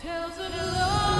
Tales of lost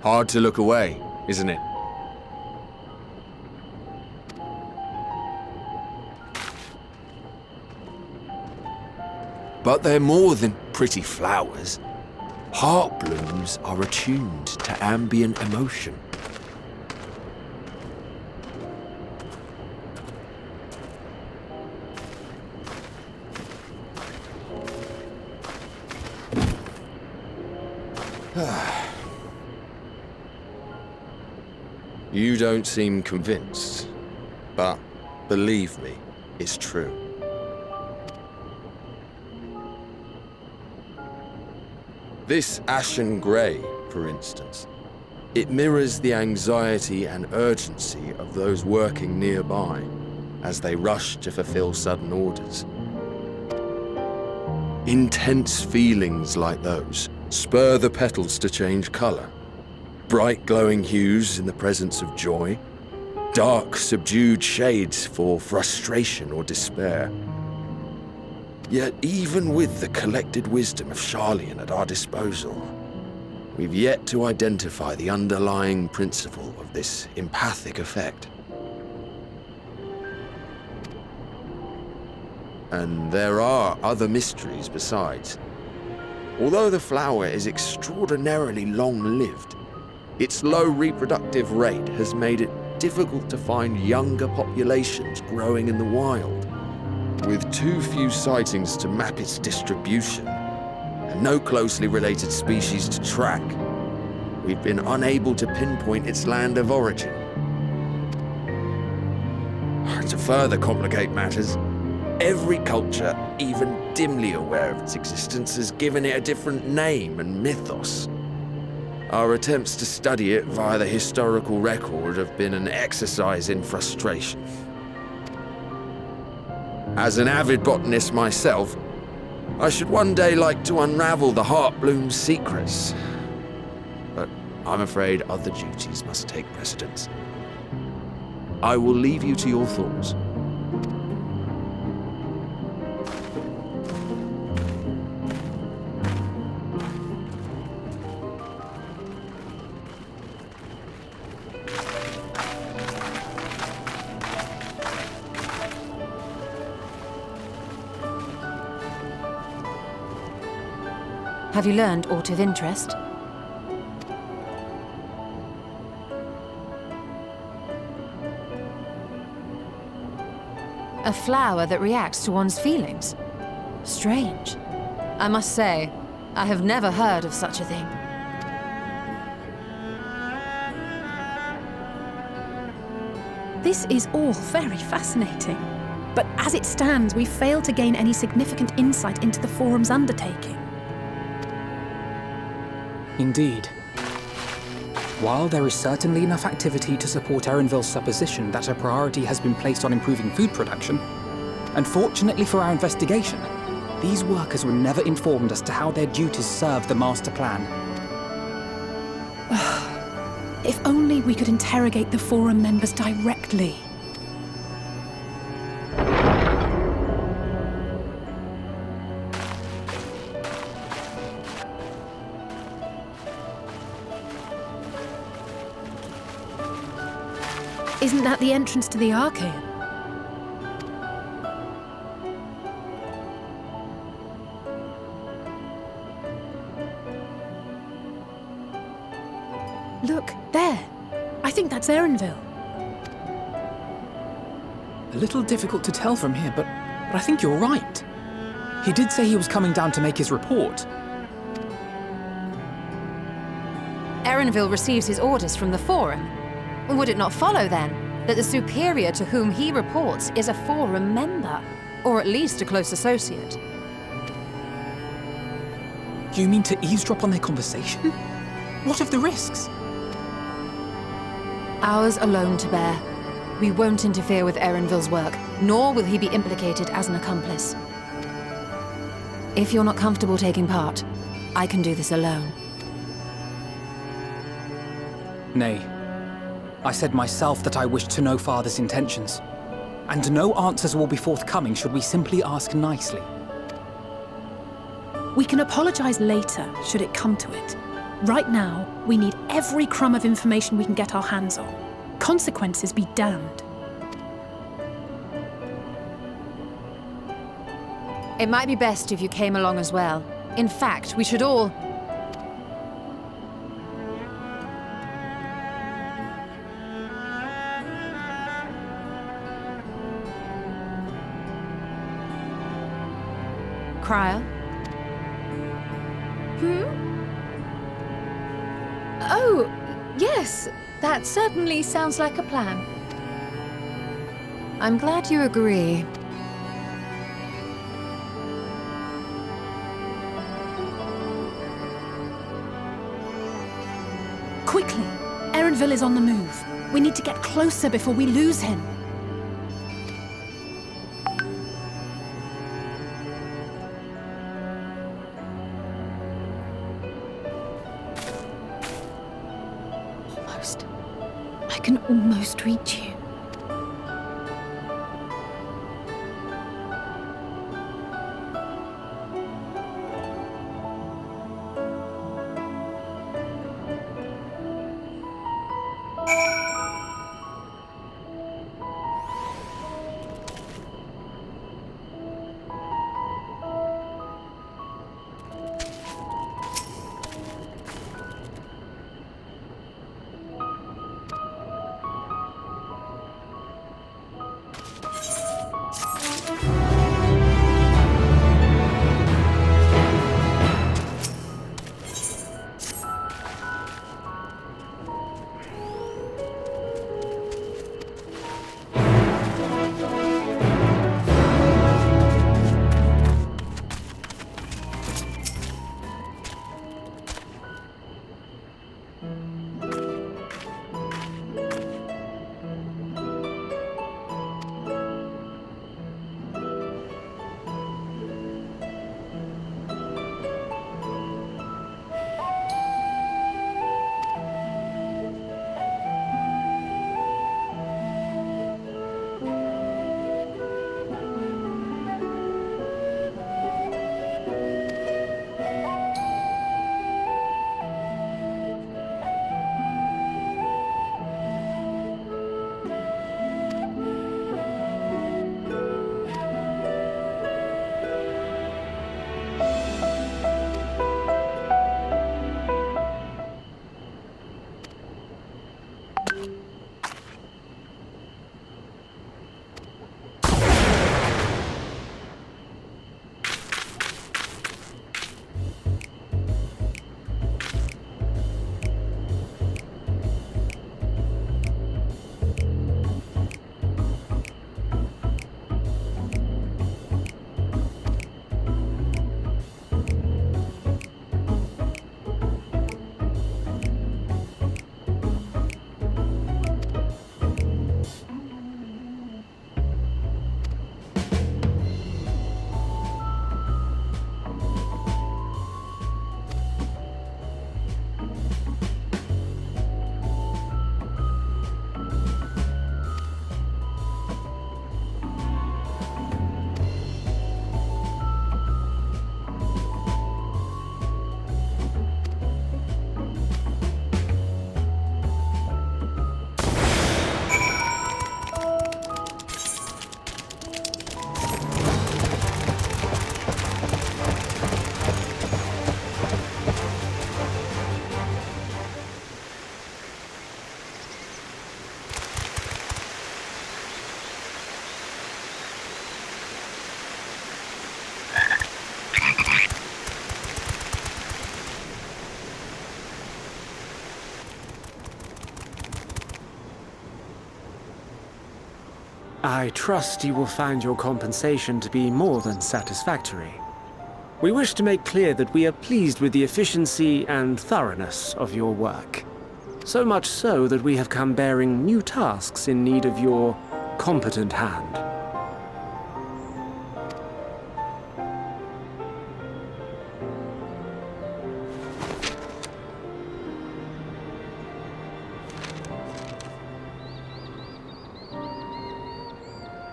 Hard to look away, isn't it? But they're more than pretty flowers. Heart blooms are attuned to ambient emotion. You don't seem convinced, but believe me, it's true. This ashen grey, for instance, it mirrors the anxiety and urgency of those working nearby as they rush to fulfill sudden orders. Intense feelings like those spur the petals to change colour. Bright glowing hues in the presence of joy, dark subdued shades for frustration or despair. Yet even with the collected wisdom of Sharlayan at our disposal, we've yet to identify the underlying principle of this empathic effect. And there are other mysteries besides. Although the flower is extraordinarily long-lived, its low reproductive rate has made it difficult to find younger populations growing in the wild. With too few sightings to map its distribution, and no closely related species to track, we've been unable to pinpoint its land of origin. To further complicate matters, every culture, even dimly aware of its existence, has given it a different name and mythos. Our attempts to study it via the historical record have been an exercise in frustration. As an avid botanist myself, I should one day like to unravel the Heartbloom's secrets. But I'm afraid other duties must take precedence. I will leave you to your thoughts. Have you learned aught of interest? A flower that reacts to one's feelings? Strange. I must say, I have never heard of such a thing. This is all very fascinating. But as it stands, we fail to gain any significant insight into the Forum's undertaking. Indeed. While there is certainly enough activity to support Erenville's supposition that a priority has been placed on improving food production, unfortunately for our investigation, these workers were never informed as to how their duties serve the master plan. If only we could interrogate the Forum members directly. Isn't that the entrance to the Archaean? Look, there. I think that's Erenville. A little difficult to tell from here, but I think you're right. He did say he was coming down to make his report. Erenville receives his orders from the Forum. Would it not follow, then, that the superior to whom he reports is a Forum member, or at least a close associate? You mean to eavesdrop on their conversation? What of the risks? Ours alone to bear. We won't interfere with Erenville's work, nor will he be implicated as an accomplice. If you're not comfortable taking part, I can do this alone. Nay. I said myself that I wished to know Father's intentions. And no answers will be forthcoming should we simply ask nicely. We can apologize later, should it come to it. Right now, we need every crumb of information we can get our hands on. Consequences be damned. It might be best if you came along as well. In fact, we should all... Cryer? Oh, yes. That certainly sounds like a plan. I'm glad you agree. Quickly! Erenville is on the move. We need to get closer before we lose him. Almost. I can almost reach you. I trust you will find your compensation to be more than satisfactory. We wish to make clear that we are pleased with the efficiency and thoroughness of your work. So much so that we have come bearing new tasks in need of your competent hand.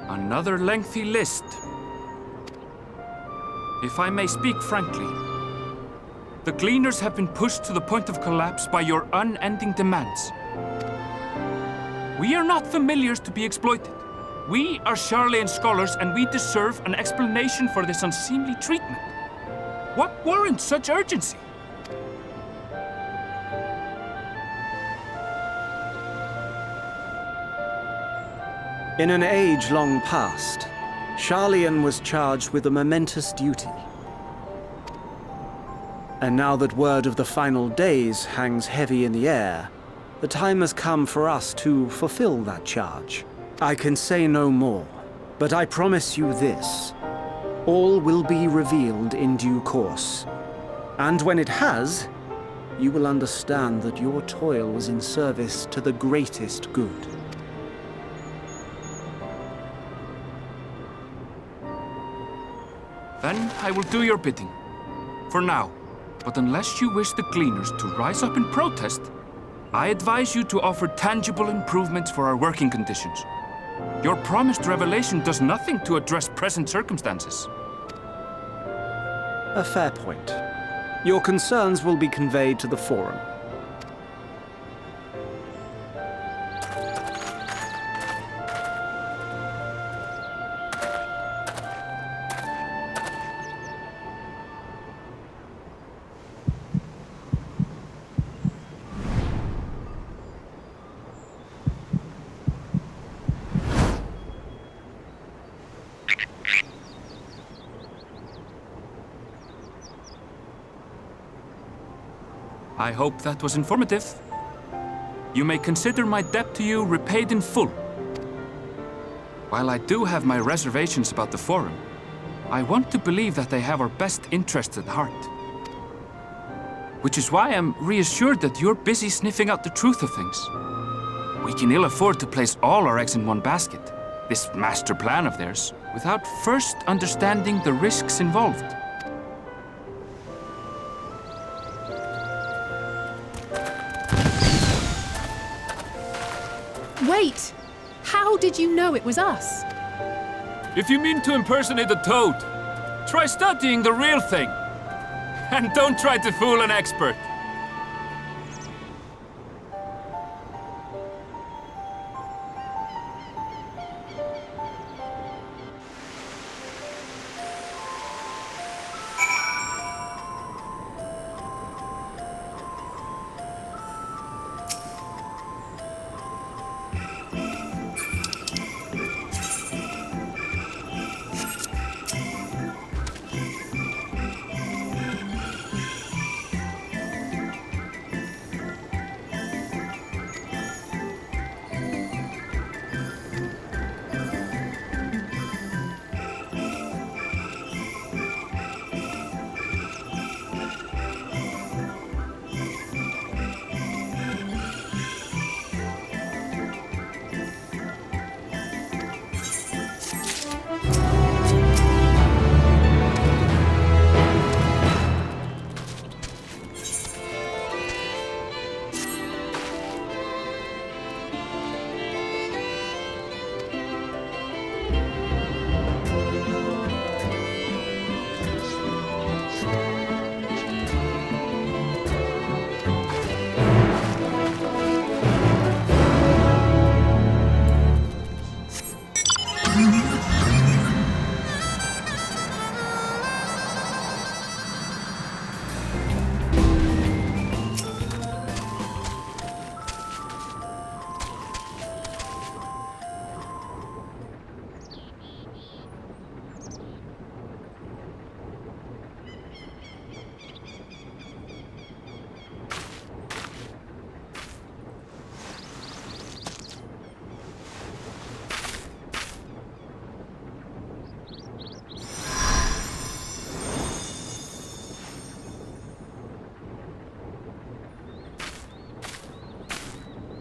Another lengthy list. If I may speak frankly, The Gleaners have been pushed to the point of collapse by your unending demands. We are not familiars to be exploited. We are Sharlayan scholars, and we deserve an explanation for this unseemly treatment. What warrants such urgency? In an age long past, Sharlayan was charged with a momentous duty. And now that word of the final days hangs heavy in the air, the time has come for us to fulfill that charge. I can say no more, but I promise you this. All will be revealed in due course. And when it has, you will understand that your toil was in service to the greatest good. Then I will do your bidding. For now. But unless you wish the Gleaners to rise up in protest, I advise you to offer tangible improvements for our working conditions. Your promised revelation does nothing to address present circumstances. A fair point. Your concerns will be conveyed to the Forum. I hope that was informative. You may consider my debt to you repaid in full. While I do have my reservations about the Forum, I want to believe that they have our best interests at heart. Which is why I'm reassured that you're busy sniffing out the truth of things. We can ill afford to place all our eggs in one basket, this master plan of theirs, without first understanding the risks involved. Wait! How did you know it was us? If you mean to impersonate a toad, try studying the real thing. And don't try to fool an expert.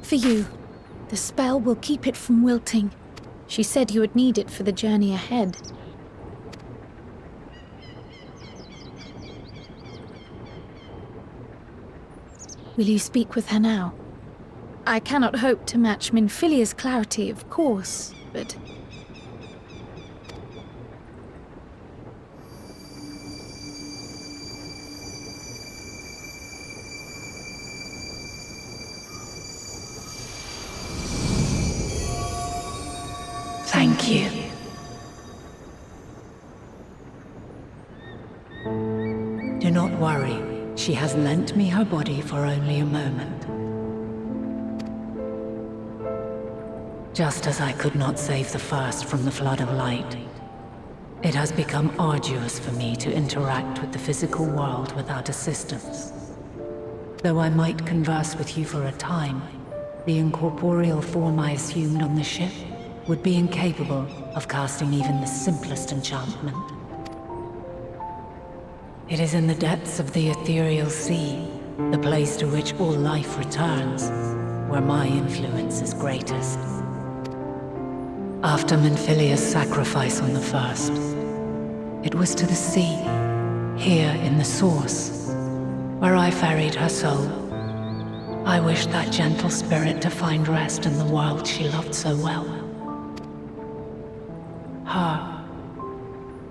For you. The spell will keep it from wilting. She said you would need it for the journey ahead. Will you speak with her now? I cannot hope to match Minfilia's clarity, of course, but... Thank you. Do not worry. She has lent me her body for only a moment. Just as I could not save the first from the flood of light, it has become arduous for me to interact with the physical world without assistance. Though I might converse with you for a time, the incorporeal form I assumed on the ship would be incapable of casting even the simplest enchantment. It is in the depths of the ethereal sea, the place to which all life returns, where my influence is greatest. After Menphilia's sacrifice on the first, it was to the sea, here in the source, where I ferried her soul. I wished that gentle spirit to find rest in the world she loved so well. Her,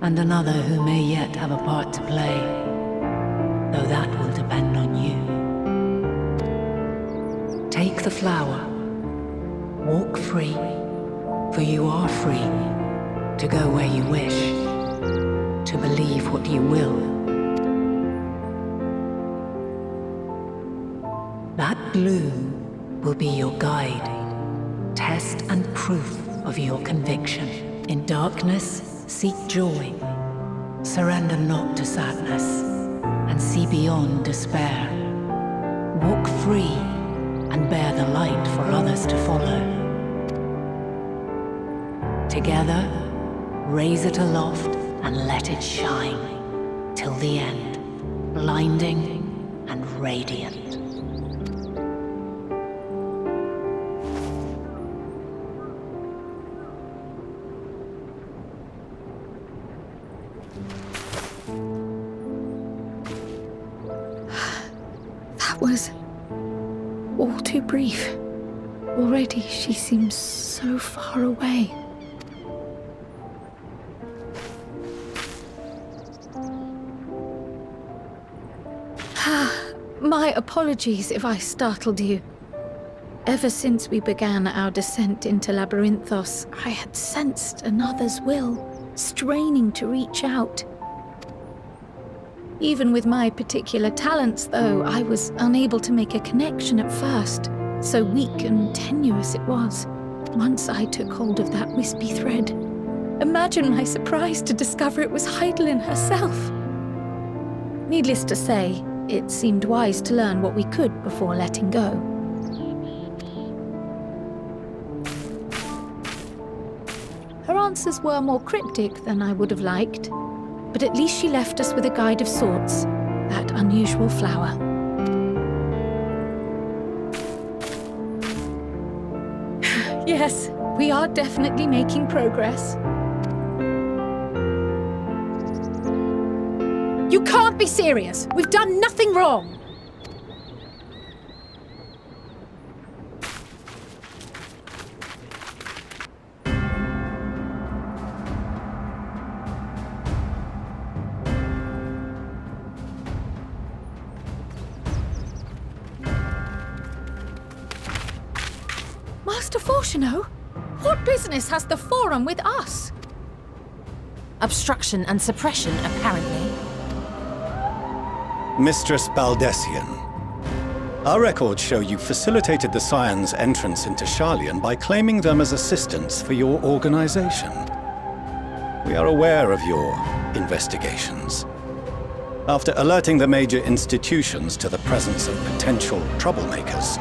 and another who may yet have a part to play, though that will depend on you. Take the flower, walk free, for you are free, to go where you wish, to believe what you will. That bloom will be your guide, test and proof of your conviction. In darkness, seek joy. Surrender not to sadness, and see beyond despair. Walk free, and bear the light for others to follow. Together, raise it aloft and let it shine, till the end, blinding and radiant. Was all too brief. Already she seems so far away. My apologies if I startled you. Ever since we began our descent into Labyrinthos, I had sensed another's will, straining to reach out. Even with my particular talents, though, I was unable to make a connection at first, so weak and tenuous it was, once I took hold of that wispy thread. Imagine my surprise to discover it was Heidelin herself. Needless to say, it seemed wise to learn what we could before letting go. Her answers were more cryptic than I would have liked, but at least she left us with a guide of sorts, that unusual flower. Yes, we are definitely making progress. You can't be serious! We've done nothing wrong! Master Fortuno? What business has the Forum with us? Obstruction and suppression, apparently. Mistress Baldessian, our records show you facilitated the Scion's entrance into Sharlayan by claiming them as assistants for your organization. We are aware of your investigations. After alerting the major institutions to the presence of potential troublemakers,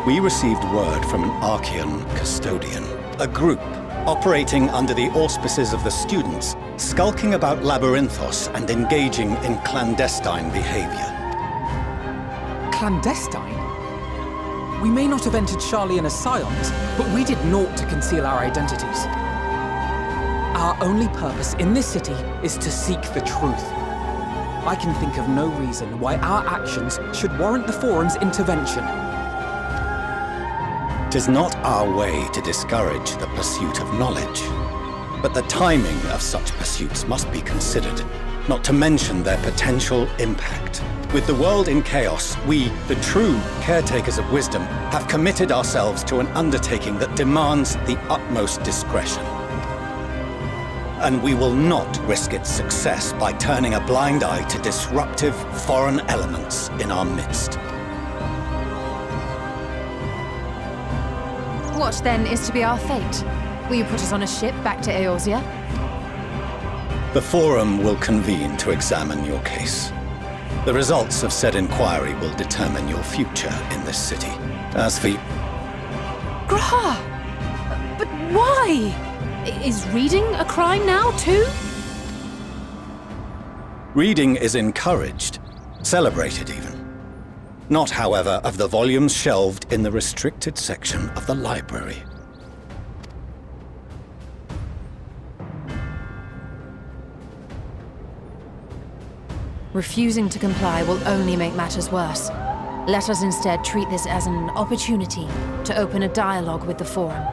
we received word from an Archean custodian, a group operating under the auspices of the students, skulking about Labyrinthos and engaging in clandestine behavior. Clandestine? We may not have entered Sharlayan as scions, but we did naught to conceal our identities. Our only purpose in this city is to seek the truth. I can think of no reason why our actions should warrant the Forum's intervention. It is not our way to discourage the pursuit of knowledge, but the timing of such pursuits must be considered, not to mention their potential impact. With the world in chaos, we, the true caretakers of wisdom, have committed ourselves to an undertaking that demands the utmost discretion. and we will not risk its success by turning a blind eye to disruptive foreign elements in our midst. What then is to be our fate? Will you put us on a ship back to Eorzea? The Forum will convene to examine your case. The results of said inquiry will determine your future in this city. As for... Graha! But why? Is reading a crime now, too? Reading is encouraged, celebrated even. Not, however, of the volumes shelved in the restricted section of the library. Refusing to comply will only make matters worse. Let us instead treat this as an opportunity to open a dialogue with the Forum.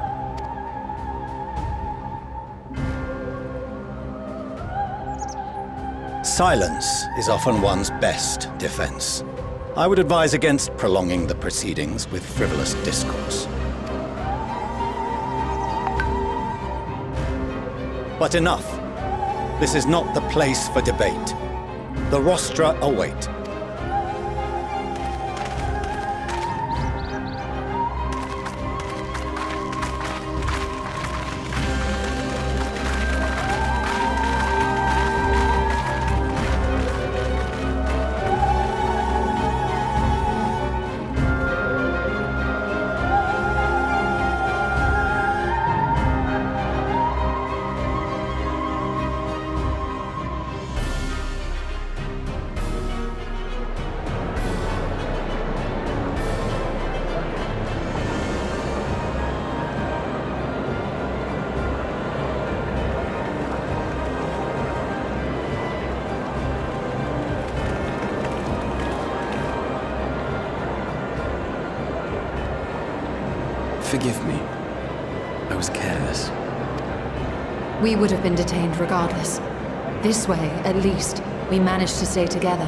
Silence is often one's best defense. I would advise against prolonging the proceedings with frivolous discourse. But enough. This is not the place for debate. The rostra await. Forgive me. I was careless. We would have been detained regardless. This way, at least, we managed to stay together.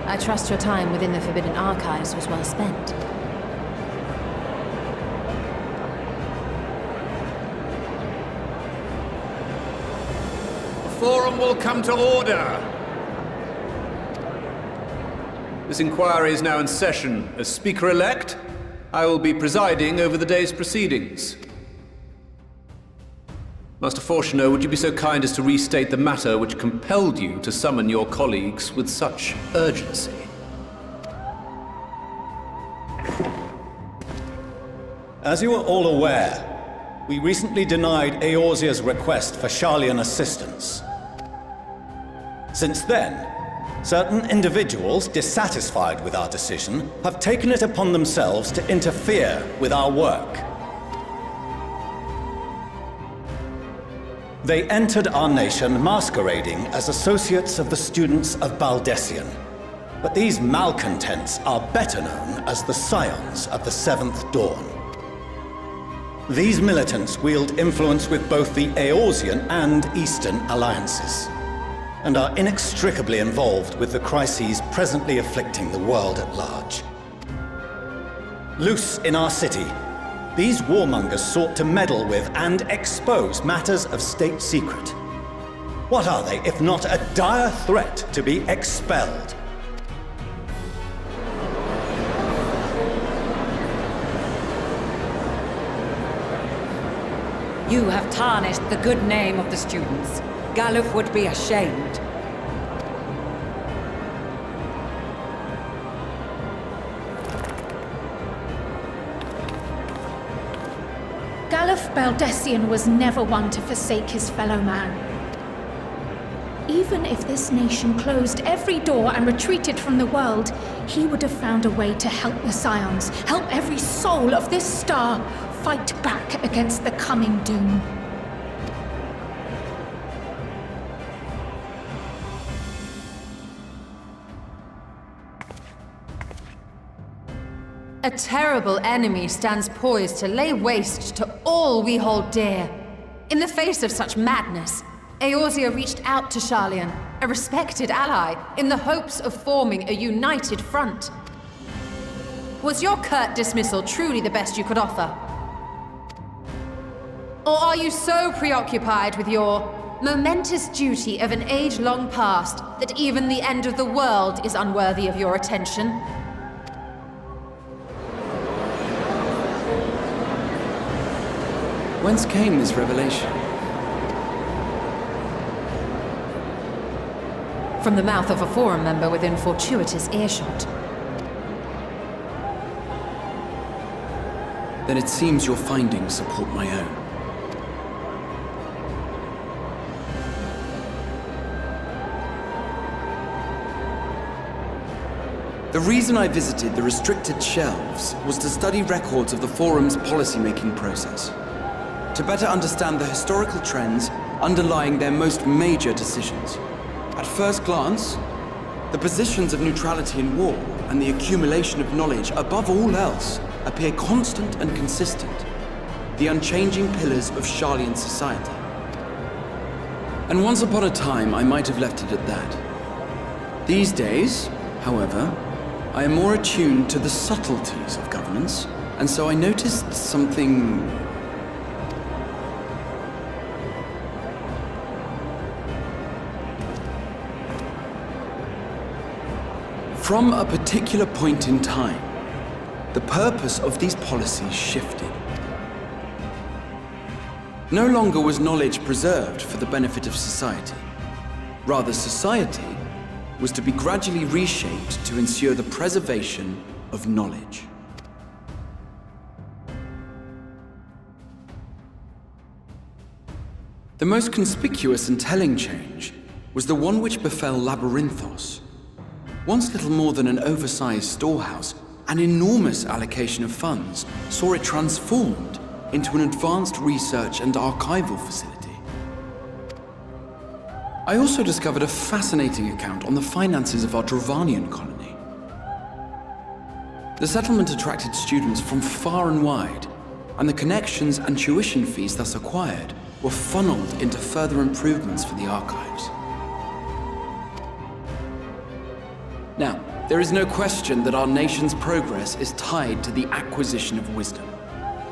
I trust your time within the Forbidden Archives was well spent. The Forum will come to order! This inquiry is now in session. As Speaker-elect, I will be presiding over the day's proceedings. Master Fortuner, would you be so kind as to restate the matter which compelled you to summon your colleagues with such urgency? As you are all aware, we recently denied Eorzea's request for Sharlayan assistance. Since then, certain individuals dissatisfied with our decision have taken it upon themselves to interfere with our work. They entered our nation masquerading as associates of the students of Baldessian. But these malcontents are better known as the scions of the Seventh Dawn. These militants wield influence with both the Eorzean and Eastern alliances, and are inextricably involved with the crises presently afflicting the world at large. Loose in our city, these warmongers sought to meddle with and expose matters of state secret. What are they, if not a dire threat to be expelled? You have tarnished the good name of the students. Galuf would be ashamed. Galuf Baldessian was never one to forsake his fellow man. Even if this nation closed every door and retreated from the world, he would have found a way to help the scions, help every soul of this star fight back against the coming doom. A terrible enemy stands poised to lay waste to all we hold dear. In the face of such madness, Eorzea reached out to Sharlayan, a respected ally, in the hopes of forming a united front. Was your curt dismissal truly the best you could offer? Or are you so preoccupied with your momentous duty of an age long past that even the end of the world is unworthy of your attention? Whence came this revelation? From the mouth of a Forum member within fortuitous earshot. Then it seems your findings support my own. The reason I visited the restricted shelves was to study records of the Forum's policymaking process, to better understand the historical trends underlying their most major decisions. At first glance, the positions of neutrality in war and the accumulation of knowledge above all else appear constant and consistent, the unchanging pillars of Sharlayan society. And once upon a time, I might have left it at that. These days, however, I am more attuned to the subtleties of governance, and so I noticed something... From a particular point in time, the purpose of these policies shifted. No longer was knowledge preserved for the benefit of society. Rather, society was to be gradually reshaped to ensure the preservation of knowledge. The most conspicuous and telling change was the one which befell Labyrinthos. Once little more than an oversized storehouse, an enormous allocation of funds saw it transformed into an advanced research and archival facility. I also discovered a fascinating account on the finances of our Dravanian colony. The settlement attracted students from far and wide, and the connections and tuition fees thus acquired were funneled into further improvements for the archives. Now, there is no question that our nation's progress is tied to the acquisition of wisdom.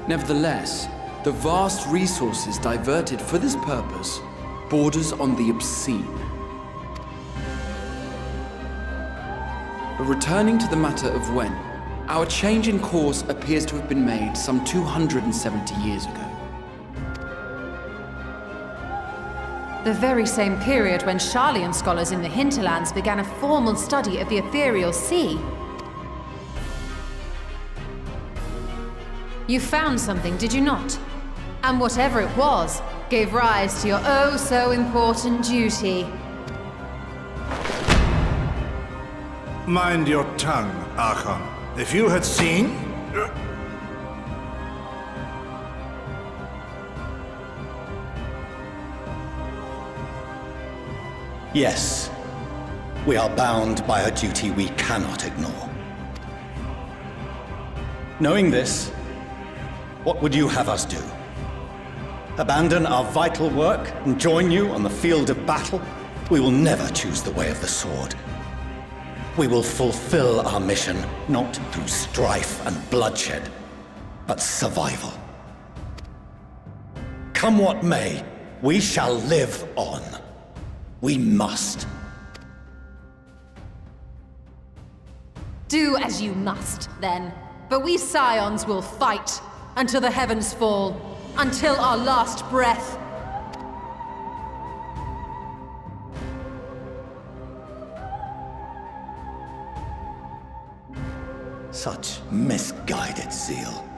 Nevertheless, the vast resources diverted for this purpose borders on the obscene. But returning to the matter of when, our change in course appears to have been made some 270 years ago. The very same period when Sharlayan scholars in the hinterlands began a formal study of the ethereal sea. You found something, did you not? And whatever it was, gave rise to your oh-so-important duty. Mind your tongue, Archon. If you had seen... Yes, we are bound by a duty we cannot ignore. Knowing this, what would you have us do? Abandon our vital work and join you on the field of battle? We will never choose the way of the sword. We will fulfill our mission not through strife and bloodshed, but survival. Come what may, we shall live on. We must. Do as you must, then. But we scions will fight until the heavens fall, until our last breath. Such misguided zeal.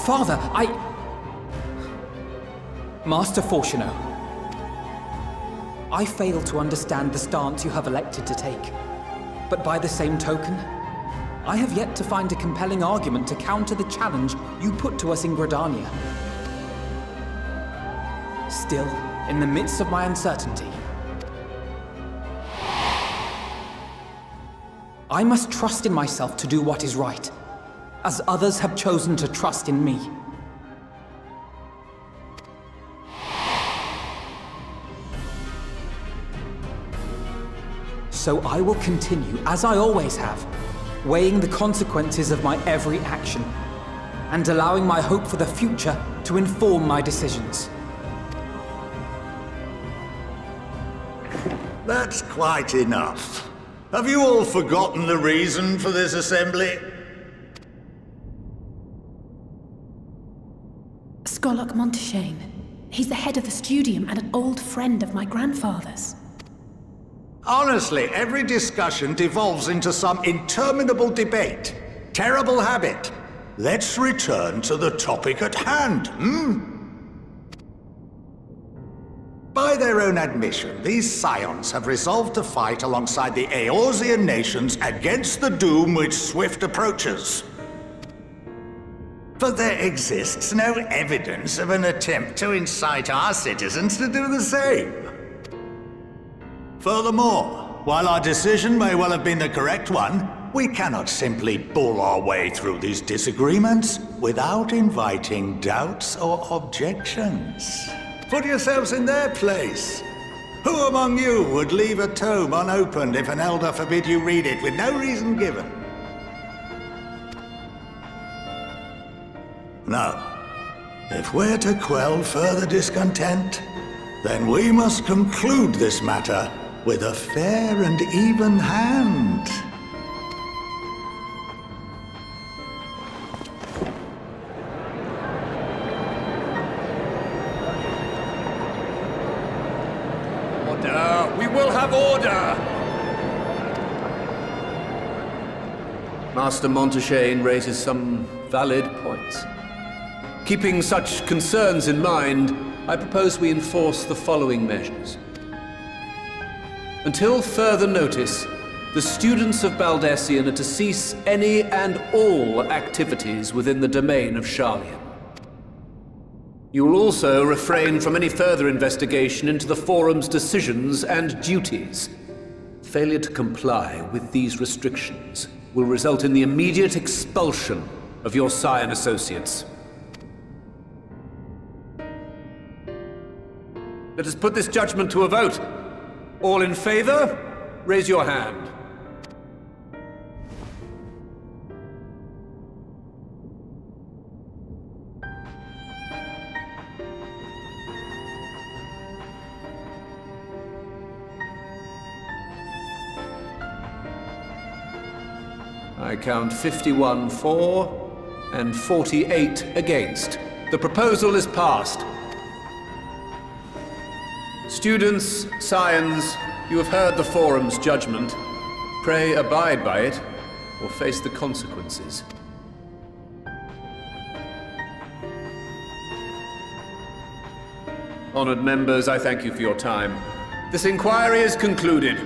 Father, Master Fortuno, I fail to understand the stance you have elected to take. But by the same token, I have yet to find a compelling argument to counter the challenge you put to us in Gridania. Still, in the midst of my uncertainty, I must trust in myself to do what is right, as others have chosen to trust in me. So I will continue, as I always have, weighing the consequences of my every action, and allowing my hope for the future to inform my decisions. That's quite enough. Have you all forgotten the reason for this assembly? Skolok Monteshane. He's the head of the Studium and an old friend of my grandfather's. Honestly, every discussion devolves into some interminable debate. Terrible habit. Let's return to the topic at hand, By their own admission, these scions have resolved to fight alongside the Eorzean nations against the doom which swift approaches. But there exists no evidence of an attempt to incite our citizens to do the same. Furthermore, while our decision may well have been the correct one, we cannot simply bull our way through these disagreements without inviting doubts or objections. Put yourselves in their place. Who among you would leave a tome unopened if an elder forbid you read it with no reason given? No. If we're to quell further discontent, then we must conclude this matter with a fair and even hand. Order! We will have order! Master Monteshane raises some valid points. Keeping such concerns in mind, I propose we enforce the following measures. Until further notice, the students of Baldesion are to cease any and all activities within the domain of Sharlayan. You will also refrain from any further investigation into the Forum's decisions and duties. Failure to comply with these restrictions will result in the immediate expulsion of your scion associates. Let us put this judgment to a vote. All in favor, raise your hand. I count 51 for and 48 against. The proposal is passed. Students, scions, you have heard the Forum's judgment. Pray abide by it, or face the consequences. Honored members, I thank you for your time. This inquiry is concluded.